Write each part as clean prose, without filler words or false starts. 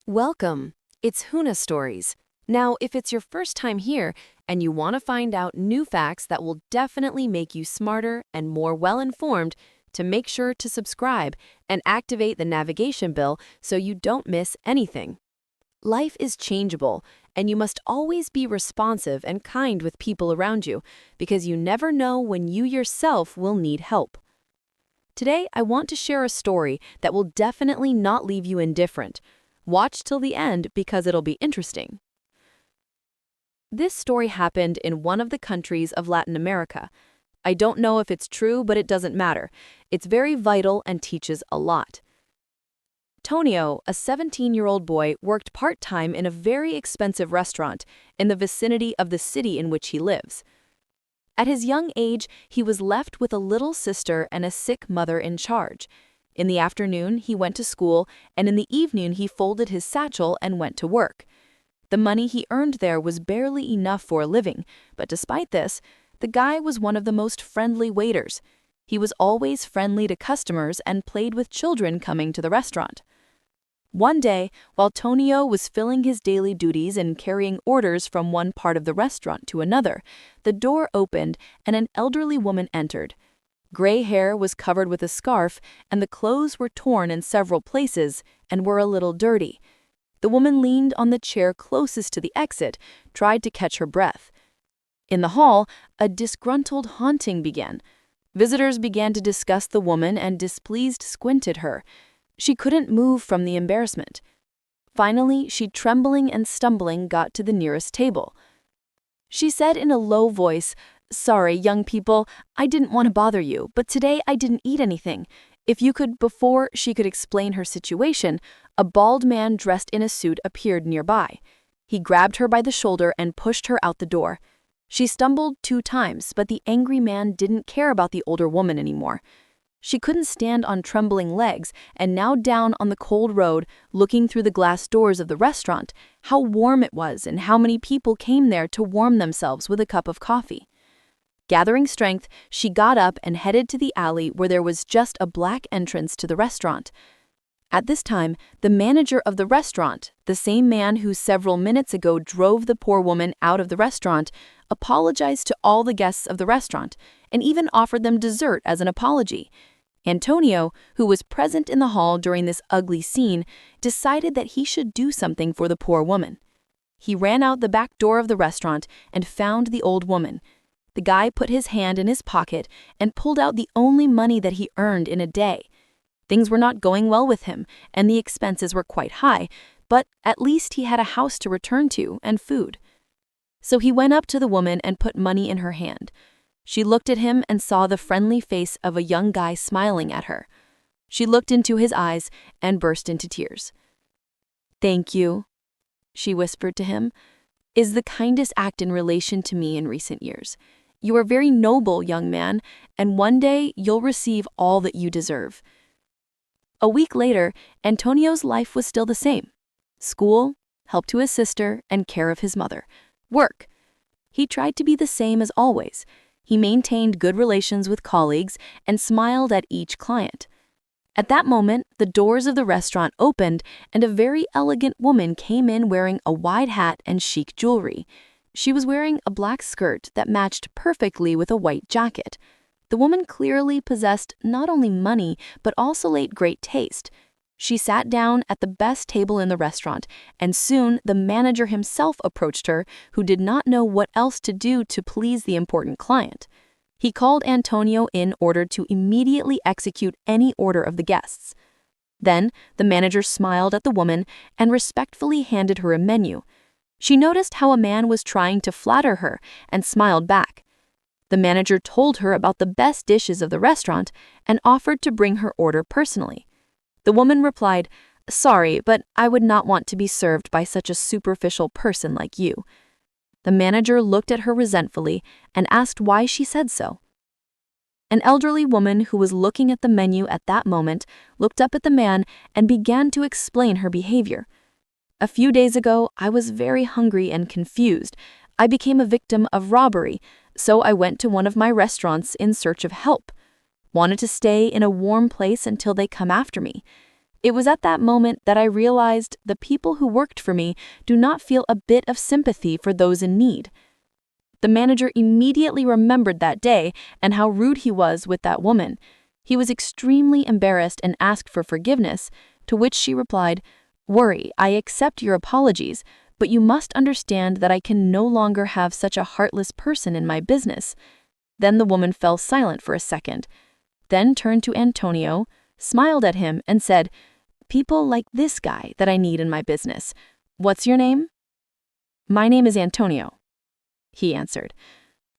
Welcome. It's Huna Stories. Now, if it's your first time here and you want to find out new facts that will definitely make you smarter and more well-informed, to make sure to subscribe and activate the navigation bell so you don't miss anything. Life is changeable, and you must always be responsive and kind with people around you because you never know when you yourself will need help. Today, I want to share a story that will definitely not leave you indifferent. Watch till the end because it'll be interesting. This story happened in one of the countries of Latin America. I don't know if it's true, but it doesn't matter. It's very vital and teaches a lot. Tonio, a 17-year-old boy, worked part-time in a very expensive restaurant in the vicinity of the city in which he lives. At his young age, he was left with a little sister and a sick mother in charge. In the afternoon, he went to school, and in the evening he folded his satchel and went to work. The money he earned there was barely enough for a living, but despite this, the guy was one of the most friendly waiters. He was always friendly to customers and played with children coming to the restaurant. One day, while Tonio was filling his daily duties and carrying orders from one part of the restaurant to another, the door opened and an elderly woman entered. Gray hair was covered with a scarf, and the clothes were torn in several places and were a little dirty. The woman leaned on the chair closest to the exit, tried to catch her breath. In the hall, a disgruntled haunting began. Visitors began to discuss the woman and displeased squinted her. She couldn't move from the embarrassment. Finally, she trembling and stumbling got to the nearest table. She said in a low voice, "Sorry, young people, I didn't want to bother you, but today I didn't eat anything. If you could," before she could explain her situation, a bald man dressed in a suit appeared nearby. He grabbed her by the shoulder and pushed her out the door. She stumbled 2 times, but the angry man didn't care about the older woman anymore. She couldn't stand on trembling legs, and now down on the cold road, looking through the glass doors of the restaurant, how warm it was and how many people came there to warm themselves with a cup of coffee. Gathering strength, she got up and headed to the alley where there was just a black entrance to the restaurant. At this time, the manager of the restaurant, the same man who several minutes ago drove the poor woman out of the restaurant, apologized to all the guests of the restaurant and even offered them dessert as an apology. Antonio, who was present in the hall during this ugly scene, decided that he should do something for the poor woman. He ran out the back door of the restaurant and found the old woman. The guy put his hand in his pocket and pulled out the only money that he earned in a day. Things were not going well with him, and the expenses were quite high, but at least he had a house to return to and food. So he went up to the woman and put money in her hand. She looked at him and saw the friendly face of a young guy smiling at her. She looked into his eyes and burst into tears. "Thank you," she whispered to him, "is the kindest act in relation to me in recent years. You are very noble, young man, and one day you'll receive all that you deserve." A week later, Antonio's life was still the same. School, help to his sister, and care of his mother. Work. He tried to be the same as always. He maintained good relations with colleagues and smiled at each client. At that moment, the doors of the restaurant opened and a very elegant woman came in wearing a wide hat and chic jewelry. She was wearing a black skirt that matched perfectly with a white jacket. The woman clearly possessed not only money, but also laid great taste. She sat down at the best table in the restaurant, and soon the manager himself approached her, who did not know what else to do to please the important client. He called Antonio in order to immediately execute any order of the guests. Then the manager smiled at the woman and respectfully handed her a menu. She noticed how a man was trying to flatter her and smiled back. The manager told her about the best dishes of the restaurant and offered to bring her order personally. The woman replied, "Sorry, but I would not want to be served by such a superficial person like you." The manager looked at her resentfully and asked why she said so. An elderly woman who was looking at the menu at that moment looked up at the man and began to explain her behavior. "A few days ago, I was very hungry and confused. I became a victim of robbery, so I went to one of my restaurants in search of help. Wanted to stay in a warm place until they come after me. It was at that moment that I realized the people who worked for me do not feel a bit of sympathy for those in need. The manager immediately remembered that day and how rude he was with that woman. He was extremely embarrassed and asked for forgiveness, to which she replied, "Worry, I accept your apologies, but you must understand that I can no longer have such a heartless person in my business." Then the woman fell silent for a second, then turned to Antonio, smiled at him, and said, "People like this guy that I need in my business. What's your name?" "My name is Antonio," he answered.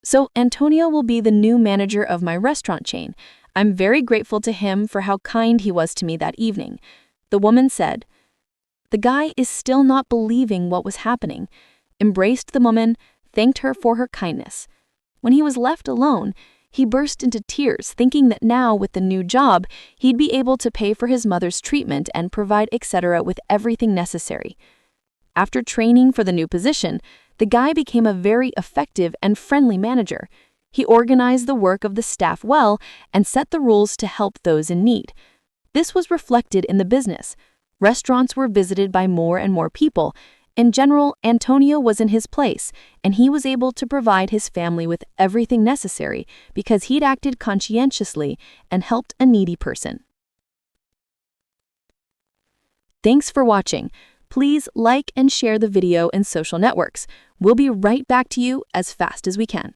"So Antonio will be the new manager of my restaurant chain. I'm very grateful to him for how kind he was to me that evening." The woman said. The guy is still not believing what was happening, embraced the woman, thanked her for her kindness. When he was left alone, he burst into tears, thinking that now, with the new job, he'd be able to pay for his mother's treatment and provide etc. with everything necessary. After training for the new position, the guy became a very effective and friendly manager. He organized the work of the staff well and set the rules to help those in need. This was reflected in the business. Restaurants were visited by more and more people. In general, Antonio was in his place, and he was able to provide his family with everything necessary because he'd acted conscientiously and helped a needy person. Thanks for watching. Please like and share the video in social networks. We'll be right back to you as fast as we can.